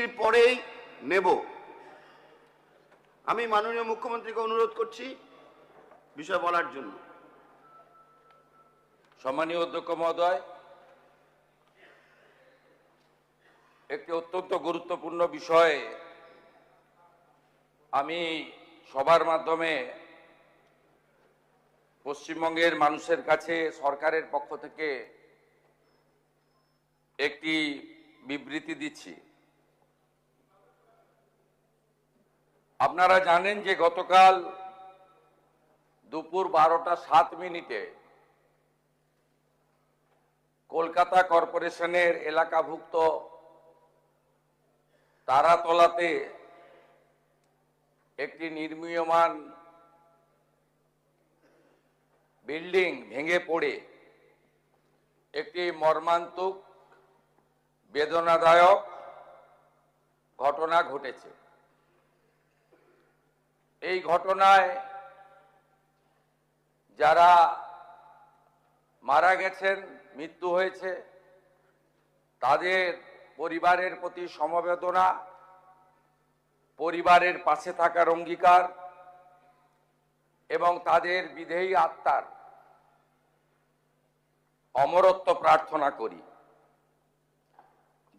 বৃষ্টির পরেই নেব। আমি মাননীয় মুখ্যমন্ত্রীকে অনুরোধ করছি বিষয় বলার জন্য। সম্মানীয় অধ্যক্ষ মহোদয়, একটি অত্যন্ত গুরুত্বপূর্ণ বিষয়ে আমি সবার মাধ্যমে পশ্চিমবঙ্গের মানুষের কাছে সরকারের পক্ষ থেকে একটি বিবৃতি দিচ্ছি। আপনারা জানেন যে গতকাল দুপুর 12টা 7 মিনিটে কলকাতা কর্পোরেশনের এলাকাভুক্ত তারাতলাতে একটি নির্মীয়মান বিল্ডিং ভেঙে পড়ে একটি মর্মান্তিক বেদনাদায়ক ঘটনা ঘটেছে। এই ঘটনায় যারা মারা গেছেন, মৃত্যু হয়েছে, তাদের পরিবারের প্রতি সমবেদনা, পরিবারের পাশে থাকার অঙ্গীকার এবং তাদের বিধেয়ী আত্মার অমরত্ব প্রার্থনা করি।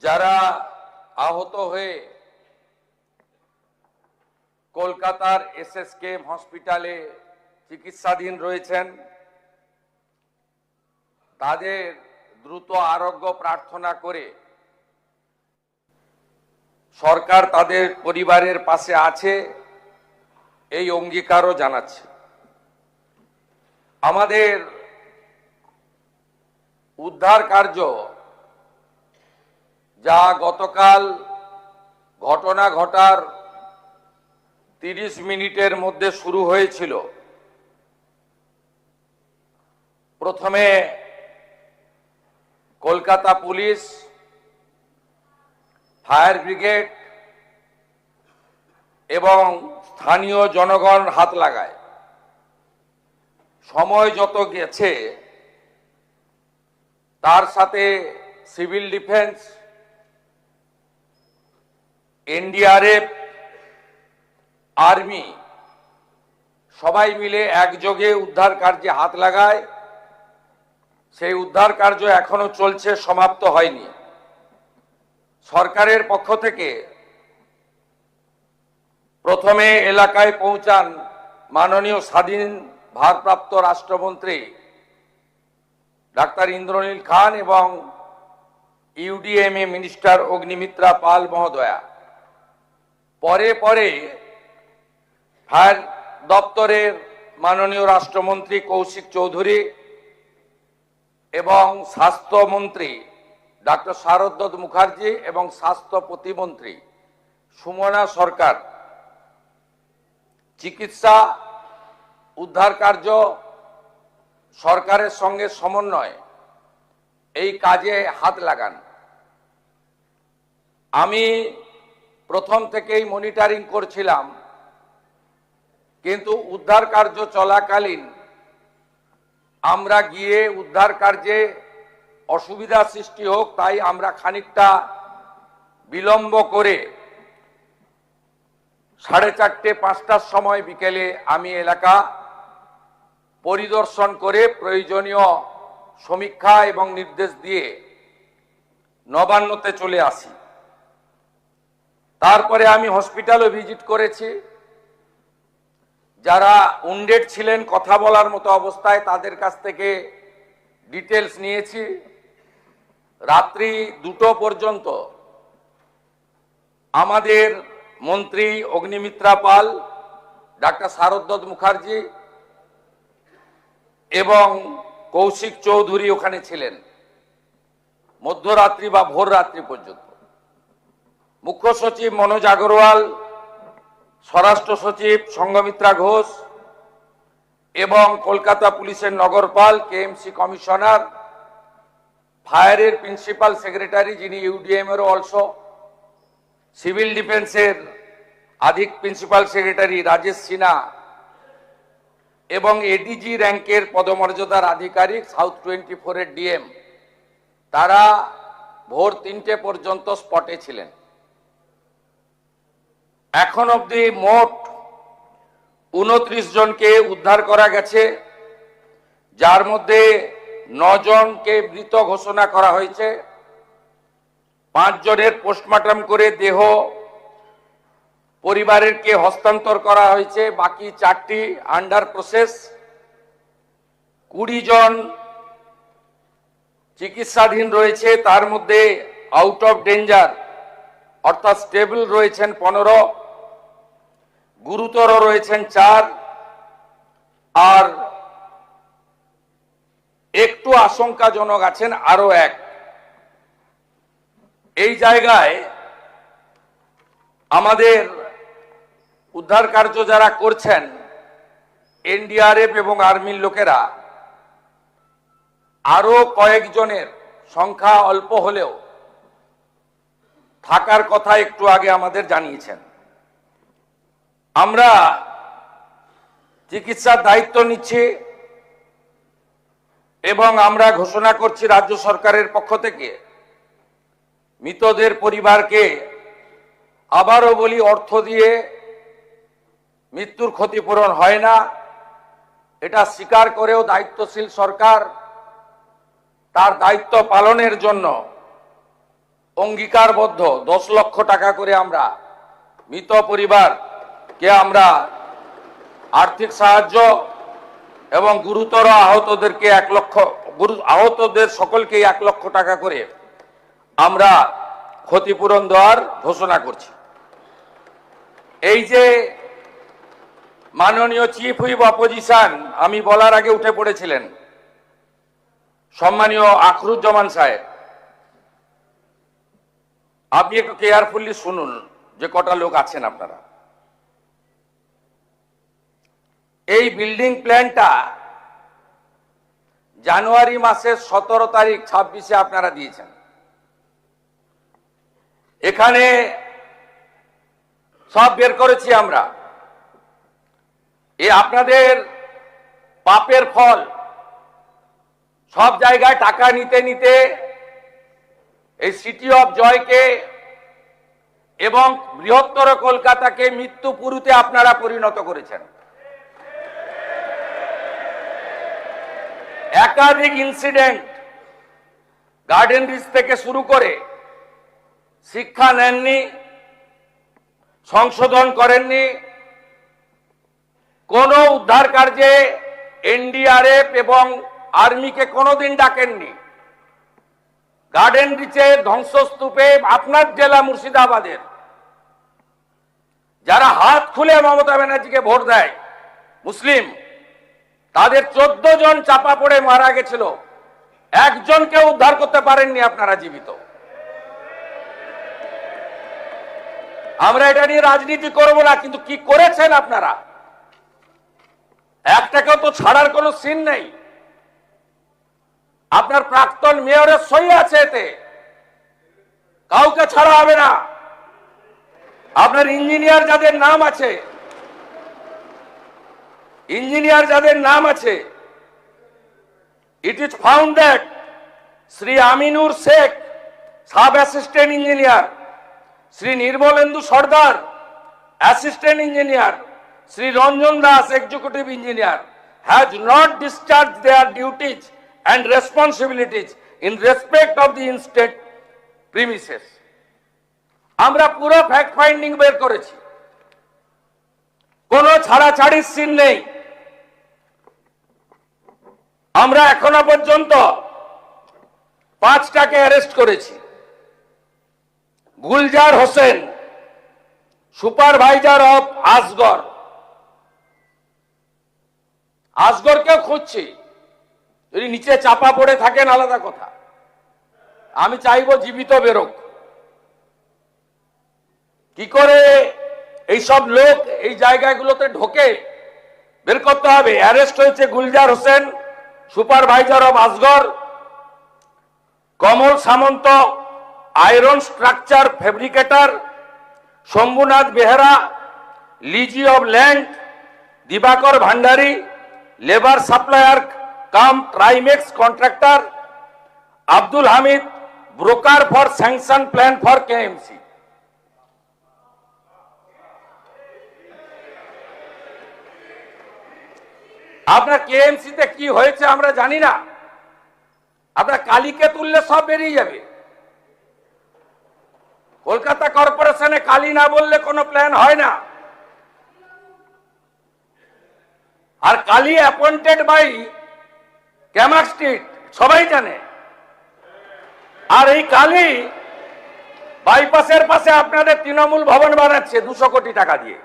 যারা আহত হয়ে কলকাতার এসএসকেএম হসপিটালে চিকিৎসাধীন রয়েছেন, তাদের দ্রুত আরোগ্য প্রার্থনা করে সরকার তাদের পরিবারের পাশে আছে এই অঙ্গীকারও জানাচ্ছে। আমাদের উদ্ধার কার্য যা গতকাল ঘটনা ঘটার 30 মিনিটের মধ্যে শুরু হয়েছিল, প্রথমে কলকাতা পুলিশ, ফায়ার ব্রিগেড এবং স্থানীয় জনগণ হাত লাগায়। সময় যত গেছে তার সাথে সিভিল ডিফেন্স, এনডিআরএফ, আর্মি সবাই মিলে একযোগে উদ্ধার কার্যে হাত লাগায়। সেই উদ্ধার কার্য এখনো চলছে, সমাপ্ত হয়নি। সরকারের পক্ষ থেকে প্রথমে এলাকায় পৌঁছান মাননীয় স্বাধীন ভারপ্রাপ্ত রাষ্ট্রমন্ত্রী ডাক্তার ইন্দ্রনীল খান এবং ইউডিএমএ মিনিস্টার অগ্নিমিত্রা পাল মহোদয়া। পরে পরে ফায়ার দপ্তরের মাননীয় রাষ্ট্রমন্ত্রী কৌশিক চৌধুরী এবং স্বাস্থ্যমন্ত্রী ডাক্তার শারদ মুখার্জি এবং স্বাস্থ্য প্রতিমন্ত্রী সুমনা সরকার চিকিৎসা উদ্ধার কার্য সরকারের সঙ্গে সমন্বয় এই কাজে হাত লাগান। আমি প্রথম থেকেই মনিটরিং করছিলাম, কিন্তু উদ্ধার কার্য চলাকালীন আমরা গিয়ে উদ্ধার কার্যে অসুবিধা সৃষ্টি হোক তাই আমরা খানিকটা বিলম্ব করে 4:30-5টার সময় বিকেলে আমি এলাকা পরিদর্শন করে প্রয়োজনীয় সমীক্ষা এবং নির্দেশ দিয়ে নবান্নতে চলে আসি। তারপরে আমি হসপিটালও ভিজিট করেছি। যারা উন্ডেড ছিলেন, কথা বলার মতো অবস্থায়, তাদের কাছ থেকে ডিটেলস নিয়েছি। রাত্রি 2টো পর্যন্ত আমাদের মন্ত্রী অগ্নিমিত্রা পাল, ডাক্তার শারদ মুখার্জি এবং কৌশিক চৌধুরী ওখানে ছিলেন, মধ্যরাত্রি বা ভোর রাত্রি পর্যন্ত। মুখ্য সচিব মনোজ আগরওয়াল, স্বরাষ্ট্র সচিব সংঘমিত্রা ঘোষ এবং কলকাতা পুলিশের নগরপাল, কেএমসি কমিশনার, ফায়ারের প্রিন্সিপাল সেক্রেটারি যিনি ইউডিএম এর অলসো, সিভিল ডিফেন্সের আধিক প্রিন্সিপাল সেক্রেটারি রাজেশ সিনহা এবং এডিজি র্যাঙ্কের পদমর্যাদার আধিকারিক সাউথ 24 এর ডিএম, তারা ভোর 3টে পর্যন্ত স্পটে ছিলেন। এখন অবধি মোট 29 জনকে উদ্ধার করা গেছে, যার মধ্যে 9 জনকে মৃত ঘোষণা করা হয়েছে। 5 জনের পোস্টমর্টম করে দেহ পরিবারকে হস্তান্তর করা হয়েছে, বাকি 4টি আন্ডার প্রসেস। 20 জন চিকিৎসাধীন রয়েছে, তার মধ্যে আউট অফ ডেঞ্জার অর্থাৎ স্টেবল রয়েছেন 15, গুরুতর রয়েছেন 4, আর একটু আশঙ্কাজনক আছেন আরো 1। এই জায়গায় আমাদের উদ্ধার কার্য যারা করছেন এনডিআরএফ এবং আর্মির লোকেরা আরো কয়েকজনের সংখ্যা অল্প হলেও থাকার কথা একটু আগে আমাদের জানিয়েছেন। আমরা চিকিৎসার দায়িত্ব নিচ্ছি এবং আমরা ঘোষণা করছি রাজ্য সরকারের পক্ষ থেকে মৃতদের পরিবারকে, আবারও বলি, অর্থ দিয়ে মৃত্যুর ক্ষতিপূরণ হয় না, এটা স্বীকার করেও দায়িত্বশীল সরকার তার দায়িত্ব পালনের জন্য অঙ্গীকারবদ্ধ। 10 লক্ষ টাকা করে আমরা মৃত পরিবারকে আমরা আর্থিক সাহায্য এবং গুরুতর আহতদেরকে 1 লক্ষ, আহতদের সকলকে 1 লক্ষ টাকা করে আমরা ক্ষতিপূরণ দেওয়ার ঘোষণা করছি। এই যে মাননীয় চিফ হুইপ অপোজিশন আমি বলার আগে উঠে পড়েছিলেন, সম্মানীয় আখরুজ্জামান সাহেব, আপনি একটু কেয়ারফুলি শুনুন যে কটা লোক আছেন আপনারা। এই বিল্ডিং প্ল্যানটা জানুয়ারি মাসের 17 তারিখ 26-এ আপনারা দিয়েছেন। এখানে সব বের করেছি আমরা। এ আপনাদের পাপের ফল। সব জায়গায় টাকা নিতে নিতে এই সিটি অফ জয়কে এবং বৃহত্তর কলকাতাকে মৃত্যুপুরীতে আপনারা পরিণত করেছেন। একাধিক ইনসিডেন্ট, গার্ডেন রিচ থেকে শুরু করে শিক্ষা নেননি, সংশোধন করেননি, কোন উদ্ধার কার্যে এনডিআরএফ এবং আর্মিকে কোনোদিন ডাকেননি। গার্ডেন রিচে ধ্বংসস্তূপে আপনার জেলা মুর্শিদাবাদের যারা হাত খুলে মমতা ব্যানার্জিকে ভোট দেয় মুসলিম, তাদের 14 জন চাপা পড়ে মারা গেছিল, একজনকে উদ্ধার করতে পারেননি আপনারা জীবিত। আমরা এটা নিয়ে রাজনীতি করব না, কিন্তু কি করেছেন আপনারা? একটাকেও তো ছাড়ার কোনো সিন নেই। আপনার প্রাক্তন মেয়রের সই আছে এতে, কাউকে ছাড়া হবে না। আপনার ইঞ্জিনিয়ার যাদের নাম আছে, it is found that Sri Aminur Sheikh, Sub Assistant Engineer, Sri Nirmalendu Sardar, Assistant Engineer, Sri Ranjan Das, Executive Engineer, has not discharged their duties and responsibilities in respect of the instate premises. আমরা পুরো fact finding বের করেছি, কোনো ছাড়াছাড়ির scene নেই। আমরা এখনো পর্যন্ত 5টাকে arrest করেছি। গুলজার হোসেন, সুপারভাইজার অফ আসগর, আসগরকেও খুঁজছি। যদি নিচে চাপা পড়ে থাকেন আলাদা কথা, আমি চাইবো জীবিত বেরোক। কি করে এইসব লোক এই জায়গাগুলোতে ঢোকে বের করতে হবে। অ্যারেস্ট হয়েছে Gulzar Hossain, supervisor of Asgar, Kamal Samanta, iron structure fabricator, Shambhunath Behera, lessee of land, Dibakar Bhandari, labour supplier cum Trimex contractor, Abdul Hamid, broker for sanction plan for KMC. আপনার কেএমসিতে কি হয়েছে আমরা জানি না, আপনার কালীকে তুললে সব বেরিয়ে যাবে। কলকাতা কর্পোরেশনে কালী না বললে কোনো প্ল্যান হয় না। আর Kali appointed by Camac Street, সবাই জানে। আর এই কালী বাইপাসের পাশে আপনাদের তৃণমূল ভবন বানাচ্ছে 200 কোটি টাকা দিয়ে,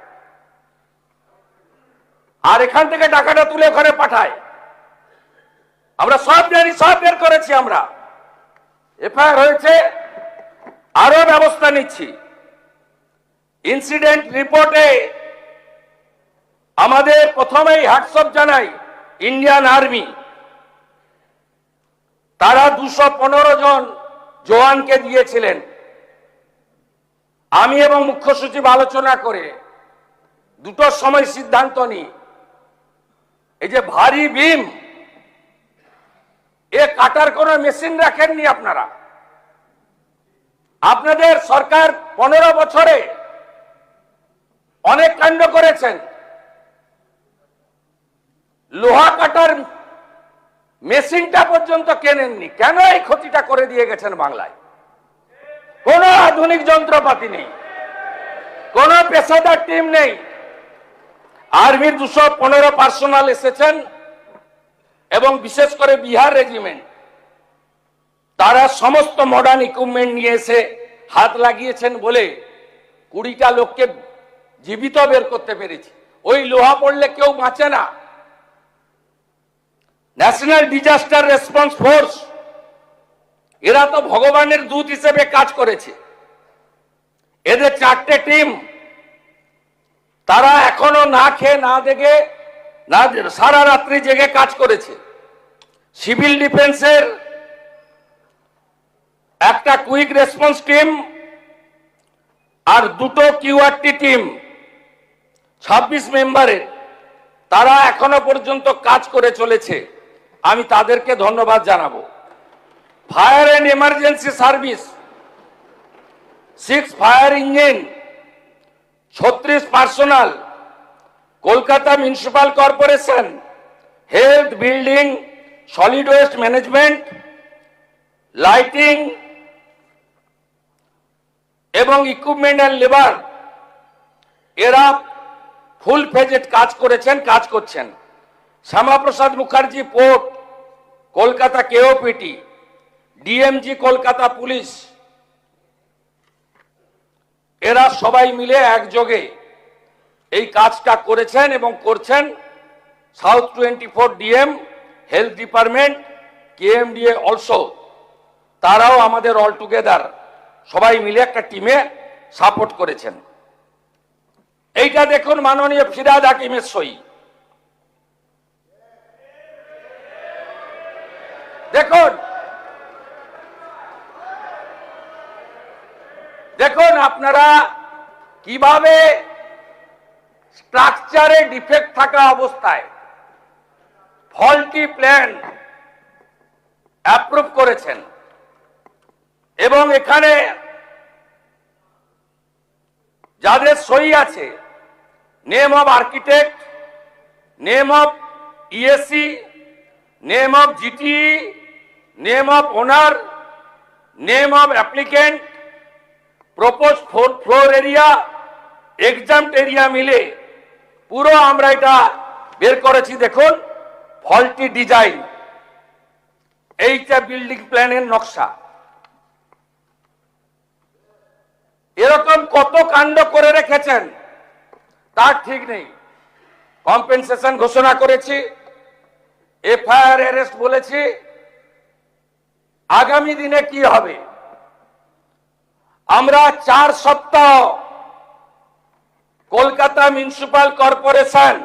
আর এখান থেকে টাকাটা তুলে ওখানে পাঠায়। আমরা সব জানি, সব বের করেছি, আমরা এফআইআর হয়েছে, আরো ব্যবস্থা নিচ্ছি। ইনসিডেন্ট রিপোর্টে আমাদের প্রথমেই হ্যাটসঅপ জানাই ইন্ডিয়ান আর্মি, তারা 215 জন জওয়ানকে দিয়েছিলেন। আমি এবং মুখ্য সচিব আলোচনা করে 2টোর সময় সিদ্ধান্ত নিই, এই যে ভারী বিম, এ কাটার কোনো মেশিন রাখেননি আপনারা। আপনাদের সরকার 15 বছরে অনেক কাণ্ড করেছেন, লোহা কাটার মেশিনটা পর্যন্ত কেনেননি। কেন এই ক্ষতিটা করে দিয়ে গেছেন বাংলায়? কোন আধুনিক যন্ত্রপাতি নেই, কোন পেশাদার টিম নেই। আর্মির 215 পার্সোনাল এসেছেন এবং বিশেষ করে বিহার রেজিমেন্ট, তারা সমস্ত মডার্ন ইকুইপমেন্ট নিয়ে এসে হাত লাগিয়েছেন বলে 20টা লোককে জীবিত বের করতে পেরেছি। ওই লোহা পড়লে কেউ বাঁচে না। ন্যাশনাল ডিজাস্টার রেসপন্স ফোর্স, এরা তো ভগবানের দূত হিসেবে কাজ করেছে। এদের 4টে টিম, তারা এখনো না খেয়ে না দেখে না সারা রাত্রি জেগে কাজ করেছে। সিভিল ডিফেন্সের একটা কুইক রেসপন্স টিম আর 2টো কিউআরটি টিম 26 মেম্বারের, তারা এখনো পর্যন্ত কাজ করে চলেছে। আমি তাদেরকে ধন্যবাদ জানাবো। Fire and emergency service, 6 fire engine, 36 personnel, Kolkata municipal corporation, health, building, solid waste management, lighting এবং ইকুইপমেন্ট অ্যান্ড লেবার, এরা ফুল ফেজেড কাজ করেছেন, কাজ করছেন। Shyama Prasad Mukherjee port, Kolkata KOPT, DMG Kolkata police, এরা সবাই মিলে একযোগে এই কাজটা করেছেন এবং করছেন। South 24 DM, health department, KMDA also, তারাও আমাদের অল টুগেদার সবাই মিলে একটা টিমে সাপোর্ট করেছেন। এইটা দেখুন মাননীয় ফিরহাদ হাকিমের সই। দেখুন, দেখুন আপনারা কিভাবে স্ট্রাকচারে ডিফেক্ট থাকা অবস্থায় ফল্টি প্ল্যান অ্যাপ্রুভ করেছেন। এবং এখানে যাদের সই আছে, name of architect, name of ESC, name of GTE, name of owner, name of applicant, propose floor area, exempt area মিলে পুরো আমরা এটা বের করেছি। দেখুন, ফল্টি ডিজাইন, এইটা বিল্ডিং প্ল্যানের নকশা। এরকম কত কাণ্ড করে রেখেছেন তার ঠিক নেই। কম্পেনসেশন ঘোষণা করেছি, এফআইআর অ্যারেস্ট বলেছি। আগামী দিনে কি হবে? আমরা 4 সপ্তাহ Kolkata municipal corporation,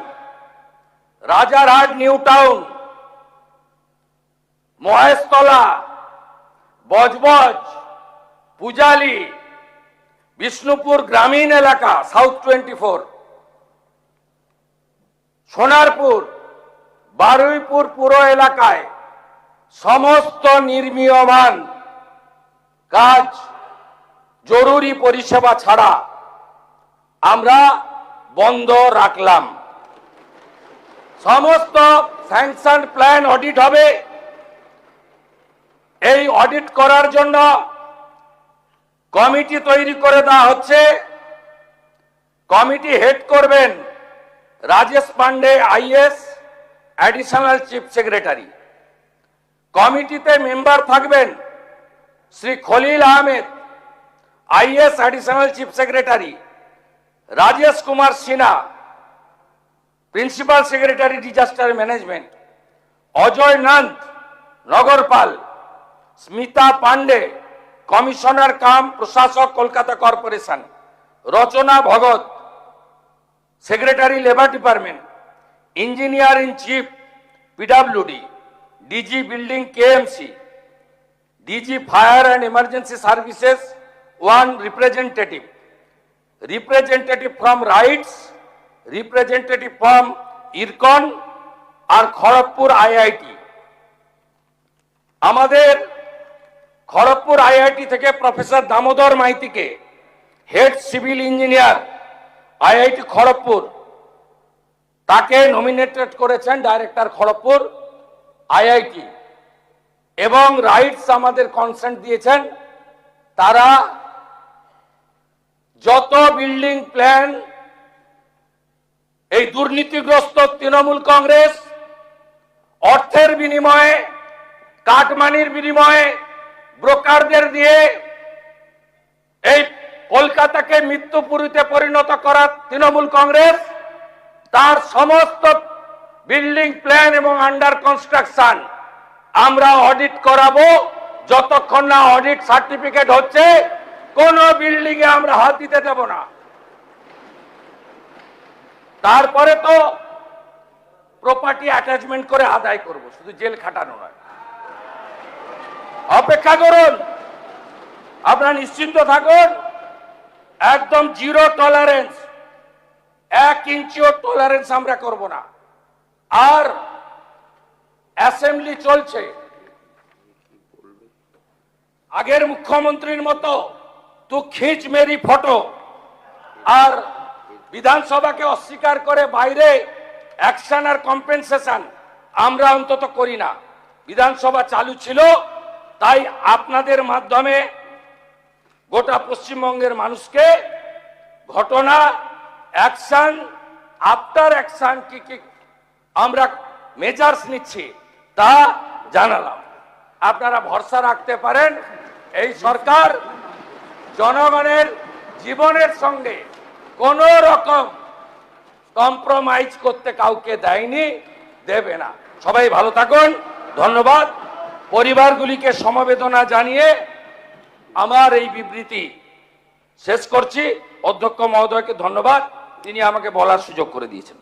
Rajarhat new town, Maheshtala, Budge Budge, Pujali, Bishnupur গ্রামীণ এলাকা, সাউথ 24, সোনারপুর, বারুইপুর পুরো এলাকায় সমস্ত নির্মীয়মান কাজ, জরুরি পরিষেবা ছাড়া আমরা বন্ধ রাখলাম। সমস্ত স্যাংশন প্ল্যান অডিট হবে। এই অডিট করার জন্য কমিটি তৈরি করে দেওয়া হচ্ছে। কমিটি হেড করবেন Rajesh Pandey IS, additional chief secretary. কমিটিতে মেম্বার থাকবেন Shri Khalil Ahmed IS, additional chief secretary, Rajesh Kumar Sinha, principal secretary disaster management, Ajay Nanda নগরপাল, স্মিতা পান্ডে কমিশনার কাম প্রশাসক Kolkata corporation, Rachna Bhagat secretary labour department, engineer in chief PWD, DG building KMC, DG fire and emergency services one representative, representative from RITES, representative from IRCON আর Kharagpur IIT. আমাদের Kharagpur IIT থেকে professor Damodar মাইতিকে head civil engineer IIT Kharagpur, তাকে nominated করেছেন director Kharagpur IIT. এবং রাইটস আমাদের consent দিয়েছেন, তারা যত বিল্ডিং প্ল্যান এই দুর্নীতিগ্রস্ত তৃণমূল কংগ্রেস অর্থের বিনিময়ে, কাটমানির বিনিময়ে, ব্রোকারদের দিয়ে এই কলকাতাকে মৃত্যুপুরীতে পরিণত করা তৃণমূল কংগ্রেস, তার সমস্ত বিল্ডিং প্ল্যান এবং আন্ডার কনস্ট্রাকশন আমরা অডিট করাবো। যতক্ষণ না অডিট সার্টিফিকেট হচ্ছে কোন বিল্ডিং এ আমরা হাত দিতে দেব না। তারপরে তো প্রপার্টি অ্যাটাচমেন্ট করে আদায় করব, শুধু জেল খাটানো নয়। অপেক্ষা করুন, আপনারা নিশ্চিন্ত থাকুন, একদম জিরো টলারেন্স, 1 ইঞ্চিও টলারেন্স আমরা করব না। আর অ্যাসেম্বলি চলছে, আগের মুখ্যমন্ত্রীর মতো তু খিচ মেরি ফটো আর বিধানসভাকে অস্বীকার করে বাইরে অ্যাকশন আর কম্পেনসেশন আমরা অন্তত করি না। বিধানসভা চালু ছিল, তাই আপনাদের মাধ্যমে গোটা পশ্চিমবঙ্গের মানুষকে ঘটনা, অ্যাকশন, আফটার অ্যাকশন কি কি আমরা মেজার্স নিচ্ছি তা জানালাম। আপনারা ভরসা রাখতে পারেন, এই সরকার জনগণের জীবনের সঙ্গে কোন রকম কম্প্রোমাইজ করতে কাউকে দেয়নি, দেবে না। সবাই ভালো থাকুন, ধন্যবাদ। পরিবারগুলিকে সমবেদনা জানিয়ে আমার এই বিবৃতি শেষ করছি। অধ্যক্ষ মহোদয়কে ধন্যবাদ, তিনি আমাকে বলার সুযোগ করে দিয়েছেন।